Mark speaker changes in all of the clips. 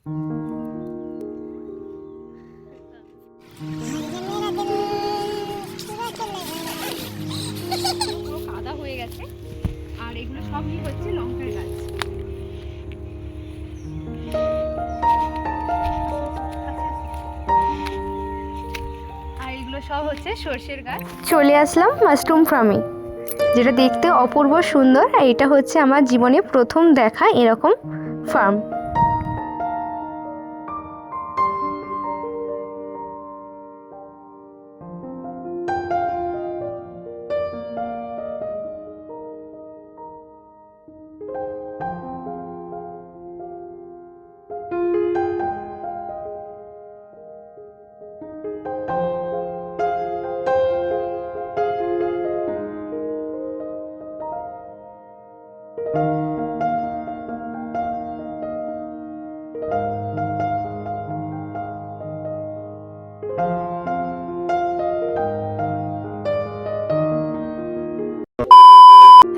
Speaker 1: পুরো কাদা হয়ে গেছে। আর এগুলো সবই হচ্ছে লঙ্কার গাছ। আর এগুলো সব হচ্ছে সর্ষের গাছ। চলে আসলাম মাশরুম ফার্মে, যেটা দেখতে অপূর্ব সুন্দর। আর এটা হচ্ছে আমার জীবনে প্রথম দেখা এরকম ফার্ম।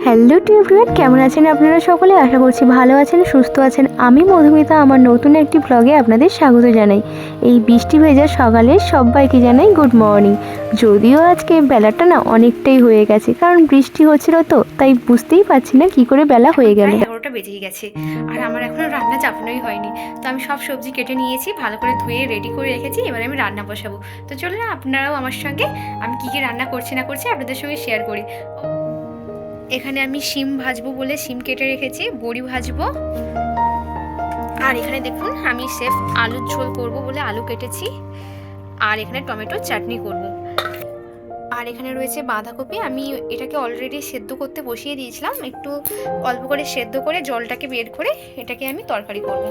Speaker 1: হ্যালো টু এভরিওয়ান, কেমন আছেন আপনারা সকলে? আশা করছি ভালো আছেন, সুস্থ আছেন। আমি মধুমিতা, আমার নতুন একটি ব্লগে আপনাদের স্বাগত জানাই। এই বৃষ্টি ভেজা সকালে সবাইকে জানাই গুড মর্নিং। যদিও আজকে বেলাটা না অনেকটাই হয়ে গেছে, কারণ বৃষ্টি হচ্ছিল তো, তাই বুঝতেই পারছি না কি করে বেলা হয়ে গেল। 11টা বেজেই গেছে আর আমার এখনো রান্না চাপানোই হয়নি। তো আমি সব সবজি কেটে নিয়েছি, ভালো করে ধুয়ে রেডি করে রেখেছি। এবার আমি রান্না বসাবো। তো চলুন আপনারাও আমার সঙ্গে আমি কী কী রান্না করছি না করছি আপনাদের সঙ্গে শেয়ার করি। এখানে আমি শিম ভাজবো বলে শিম কেটে রেখেছি, বড়ি ভাজবো। আর এখানে দেখুন আমি সেফ আলুর ঝোল করব বলে আলু কেটেছি। আর এখানে টমেটো চাটনি করব। আর এখানে রয়েছে বাঁধাকপি। আমি এটাকে অলরেডি সেদ্ধ করতে বসিয়ে দিয়েছিলাম, একটু অল্প করে সেদ্ধ করে জলটাকে বের করে এটাকে আমি তরকারি করব।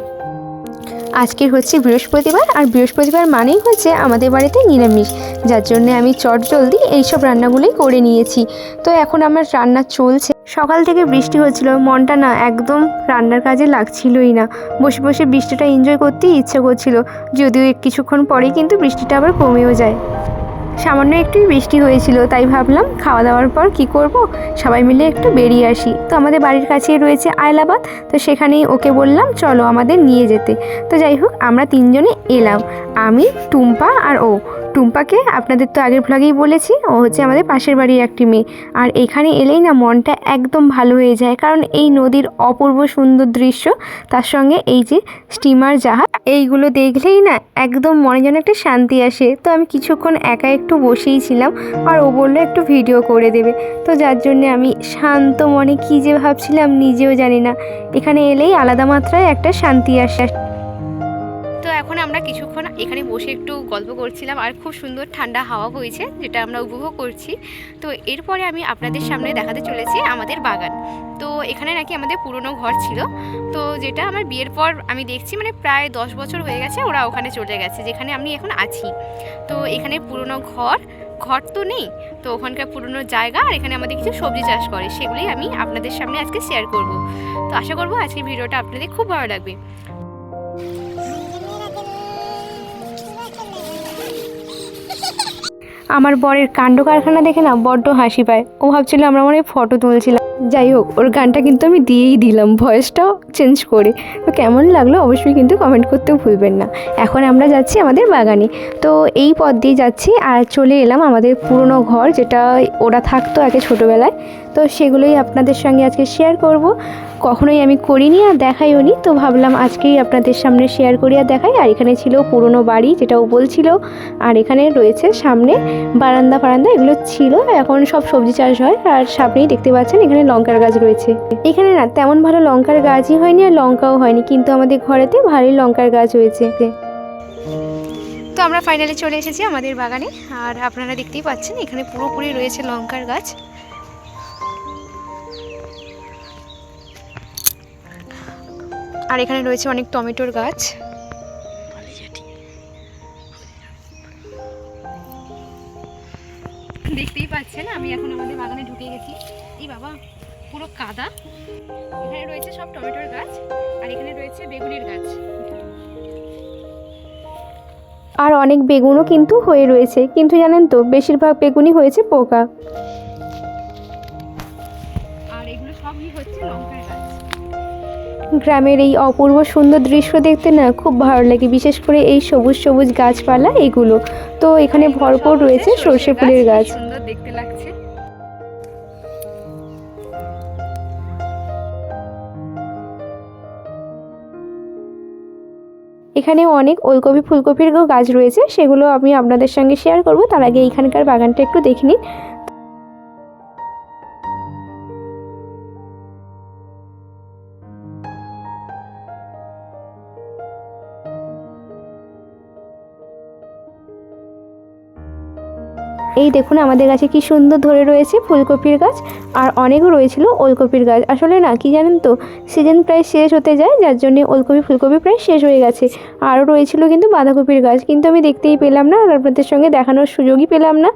Speaker 1: আজকে হচ্ছে বৃহস্পতিবার, আর বৃহস্পতিবার মানেই হচ্ছে আমাদের বাড়িতে নিরামিষ, যার জন্য আমি চটজলদি এইসব রান্নাগুলোই করে নিয়েছি। তো এখন আমার রান্না চলছে। সকাল থেকে বৃষ্টি হচ্ছিল, মনটা না একদম রান্নার কাজে লাগছিলই না। বসে বসে বৃষ্টিটা এনজয় করতেই ইচ্ছে করছিল, যদিও কিছুক্ষণ পরেই কিন্তু বৃষ্টিটা আবার কমেও যায়। সামান্য একটুই বৃষ্টি হয়েছিল, তাই ভাবলাম খাওয়া দাওয়ার পর কি করব, সবাই মিলে একটু বেরিয়ে আসি। তো আমাদের বাড়ির কাছেই রয়েছে আয়লাবাদ, তো সেখানেই ওকে বললাম চলো আমাদের নিয়ে যেতে। তো যাই হোক, আমরা তিনজনে এলাম, আমি, টুম্পা আর ও। টুম্পাকে আপনাদের তো আগের ব্লগেই বলেছি, ও হচ্ছে আমাদের পাশের বাড়ির একটি মেয়ে। আর এখানে এলেই না মনটা একদম ভালো হয়ে যায়, কারণ এই নদীর অপূর্ব সুন্দর দৃশ্য, তার সঙ্গে এই যে স্টিমার জাহাজ, এইগুলো দেখলেই না একদম মনে যেন একটা শান্তি আসে। তো আমি কিছুক্ষণ একা একটু বসেই ছিলাম, আর ও বললো একটু ভিডিও করে দেবে। তো যার জন্যে আমি শান্ত মনে কী যে ভাবছিলাম নিজেও জানি না। এখানে এলেই আলাদা মাত্রায় একটা শান্তি আসে। তো এখন আমরা কিছুক্ষণ এখানে বসে একটু গল্প করছিলাম, আর খুব সুন্দর ঠান্ডা হাওয়া বইছে, যেটা আমরা উপভোগ করছি। তো এরপরে আমি আপনাদের সামনে দেখাতে চলেছি আমাদের বাগান। তো এখানে নাকি আমাদের পুরনো ঘর ছিল, তো যেটা আমার বিয়ের পর আমি দেখছি, মানে প্রায় 10 বছর হয়ে গেছে ওরা ওখানে চলে গেছে, যেখানে আমি এখন আছি। তো এখানে পুরনো ঘর তো নেই, তো ওখানকার পুরনো জায়গা, আর এখানে আমাদের কিছু সবজি চাষ করে, সেগুলোই আমি আপনাদের সামনে আজকে শেয়ার করব। তো আশা করবো আজকের ভিডিওটা আপনাদের খুব ভালো লাগবে। আমার বরের কাণ্ড কারখানা দেখে না বড্ড হাসি পায়। ও ভাবছিল আমরা মনে হয় ফটো তুলছিলাম। যাই হোক, ওর গানটা কিন্তু আমি দিয়েই দিলাম, ভয়েসটাও চেঞ্জ করে। তো কেমন লাগলো অবশ্যই কিন্তু কমেন্ট করতেও ভুলবেন না। এখন আমরা যাচ্ছি আমাদের বাগানে। তো এই পথ দিয়ে যাচ্ছি, আর চলে এলাম আমাদের পুরনো ঘর, যেটা ওরা থাকতো আগে ছোটোবেলায়। তো সেগুলোই আপনাদের সঙ্গে আজকে শেয়ার করব। কখনোই আমি করিনি আর দেখাইও নি, তো ভাবলাম আজকেই আপনাদের সামনে শেয়ার করি আর দেখাই। আর এখানে ছিল পুরনো বাড়ি, যেটা ও বলছিল। আর এখানে রয়েছে সামনে বারান্দা ফারান্দা, এগুলো ছিল। এখন সব সবজি চাষ হয়, আর সামনেই দেখতে পাচ্ছেন এখানে লঙ্কার গাছ রয়েছে। এখানে না তেমন ভালো লঙ্কার গাছই হয়নি, আর লঙ্কাও হয়নি, কিন্তু আমাদের ঘরেতে ভালোই লঙ্কার গাছ হয়েছে। তো আমরা ফাইনালি চলে এসেছি আমাদের বাগানে, আর আপনারা দেখতেই পাচ্ছেন এখানে পুরোপুরি রয়েছে লঙ্কার গাছ। আর এখানে রয়েছে অনেক টমেটোর গাছ। দেখতেই পাচ্ছেন আমি এখন আমাদের বাগানে ঢুকে গেছি। এই বাবা, পুরো কাদা। এখানে রয়েছে সব টমেটোর গাছ, আর এখানে রয়েছে বেগুনের গাছ। আর অনেক বেগুনও কিন্তু হয়ে রয়েছে, কিন্তু জানেন তো বেশিরভাগ বেগুনই হয়েছে পোকা। আর এগুলো সবই হচ্ছে লঙ্কার গাছ। গ্রামের এই অপূর্ব সুন্দর দৃশ্য দেখতে না খুব ভালো লাগে, বিশেষ করে এই সবুজ সবুজ গাছপালা এগুলো। তো এখানে ভরপুর রয়েছে সর্ষে ফুলের গাছ।
Speaker 2: সুন্দর দেখতে লাগছে।
Speaker 1: এখানে অনেক ওলকপি ফুলকপির গাছ রয়েছে, সেগুলো আমি আপনাদের সঙ্গে শেয়ার করব। তার আগে এখানকার বাগানটা একটু দেখে নিন। এই দেখুন আমাদের গাছে কি সুন্দর ধরে রয়েছে ফুলকপির গাছ, আর অনেকও রয়েছিল ওলকপির গাছ। আসলে না কি জানেন তো, সিজন প্রায় শেষ হতে যায়, যার জন্য ওলকপি ফুলকপি প্রায় শেষ হয়ে গেছে। আরও রয়েছিল কিন্তু বাঁধাকপির গাছ, কিন্তু আমি দেখতেই পেলাম না আর আপনাদের সঙ্গে দেখানোর সুযোগই পেলাম না।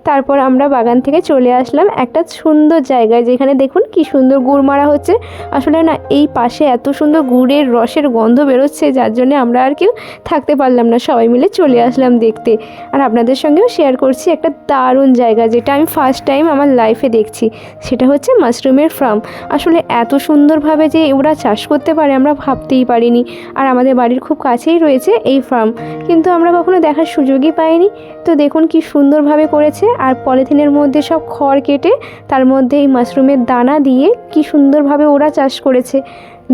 Speaker 1: তারপর আমরা বাগান থেকে চলে আসলাম একটা সুন্দর জায়গায়, যেখানে দেখুন কি সুন্দর গুড় মারা হচ্ছে। আসলে না এই পাশে এত সুন্দর গুড়ের রসের গন্ধ বেরোচ্ছে, যার জন্য আমরা আর কেউ থাকতে পারলাম না, সবাই মিলে চলে আসলাম দেখতে। আর আপনাদের সঙ্গেও শেয়ার করছি একটা দারুণ জায়গা, যেটা আমি ফার্স্ট টাইম আমার লাইফে দেখছি। সেটা হচ্ছে মাশরুমের ফার্ম। আসলে এত সুন্দরভাবে যে ওরা চাষ করতে পারে আমরা ভাবতেই পারিনি। আর আমাদের বাড়ির খুব কাছেই রয়েছে এই ফার্ম, কিন্তু আমরা কখনো দেখার সুযোগই পাইনি। তো দেখুন কি সুন্দরভাবে করেছে, আর পলিথিনের মধ্যে সব খড় কেটে তার মধ্যে এই মাশরুমের দানা দিয়ে কি সুন্দরভাবে ওরা চাষ করেছে।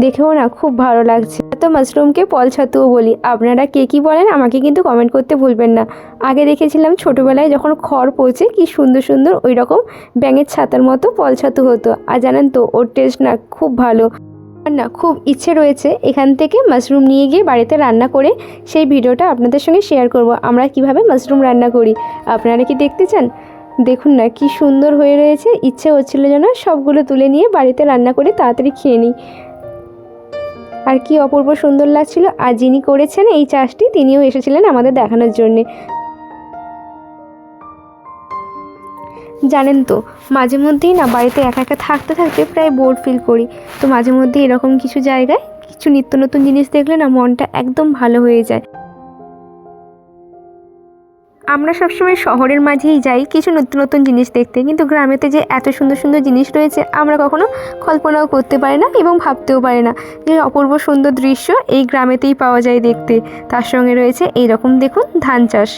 Speaker 1: দেখেও না খুব ভালো লাগছে। তো মাশরুমকে পল ছাতুও বলি, আপনারা কে কী বলেন আমাকে কিন্তু কমেন্ট করতে ভুলবেন না। আগে দেখেছিলাম ছোটোবেলায় যখন খড় পচে কি সুন্দর সুন্দর ওই রকম ব্যাঙের ছাতার মতো পল ছাতু হতো। আর জানেন তো ওর টেস্ট না খুব ভালো। আর না খুব ইচ্ছে রয়েছে এখান থেকে মাশরুম নিয়ে গিয়ে বাড়িতে রান্না করে সেই ভিডিওটা আপনাদের সঙ্গে শেয়ার করব, আমরা কিভাবে মাশরুম রান্না করি। আপনারা কি দেখতে চান? দেখুন না কি সুন্দর হয়ে রয়েছে, ইচ্ছে হচ্ছিল যেন সবগুলো তুলে নিয়ে বাড়িতে রান্না করে তাড়াতাড়ি খেয়ে নিই। আর কি অপূর্ব সুন্দর লাগছিল। আর যিনি করেছেন এই চাষটি তিনিও এসেছিলেন আমাদের দেখানোর জন্যে। জানেন তো মাঝে মধ্যেই না বাড়িতে একা একা থাকতে থাকতে প্রায় বোর ফিল করি। তো মাঝে মধ্যে এরকম কিছু জায়গায় কিছু নিত্য নতুন জিনিস দেখলে না মনটা একদম ভালো হয়ে যায়। আমরা সবসময় শহরের মাঝেই যাই কিছু নতুন নতুন জিনিস দেখতে, কিন্তু গ্রামেতে যে এত সুন্দর সুন্দর জিনিস রয়েছে আমরা কখনো কল্পনাও করতে পারি না এবং ভাবতেও পারি না যে অপূর্ব সুন্দর দৃশ্য এই গ্রামেতেই পাওয়া যায় দেখতে। তার সঙ্গে রয়েছে এই রকম দেখুন ধান চাষ।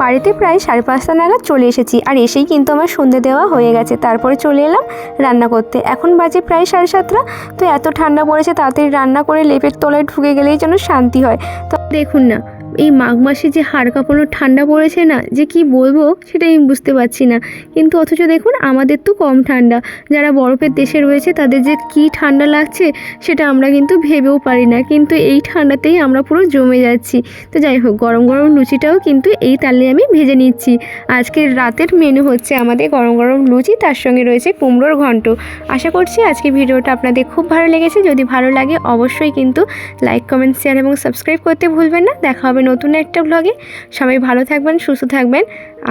Speaker 1: বাড়িতে প্রায় 5:30 নাগাদ চলে এসেছি, আর এসেই কিন্তু আমার সন্ধে দেওয়া হয়ে গেছে। তারপরে চলে এলাম রান্না করতে। এখন বাজে প্রায় 7:30। তো এত ঠান্ডা পড়েছে, তাড়াতাড়ি রান্না করে লেপের তলায় ঢুকে গেলেই যেন শান্তি হয়। তো দেখুন না এই মাঘ মাসে যে হাড় কাঁপানো ঠান্ডা পড়েছে না, যে কি বলবো সেটা আমি বুঝতে পারছি না। কিন্তু অথচ দেখুন আমাদের তো কম ঠান্ডা, যারা বরফের দেশে রয়েছে তাদের যে কি ঠান্ডা লাগছে সেটা আমরা কিন্তু ভেবেও পারি না। কিন্তু এই ঠান্ডাতেই আমরা পুরো জমে যাচ্ছি। তো যাই হোক, গরম গরম লুচিটাও কিন্তু এই তালে আমি ভেজে নিচ্ছি। আজকের রাতের মেনু হচ্ছে আমাদের গরম গরম লুচি, তার সঙ্গে রয়েছে কুমড়োর ঘন্ট। আশা করছি আজকে ভিডিওটা আপনাদের খুব ভালো লেগেছে। যদি ভালো লাগে অবশ্যই কিন্তু লাইক কমেন্ট শেয়ার এবং সাবস্ক্রাইব করতে ভুলবেন না। দেখা হবে নতুন একটা ব্লগে। সবাই ভালো থাকবেন, সুস্থ থাকবেন,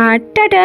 Speaker 1: আর টাটা।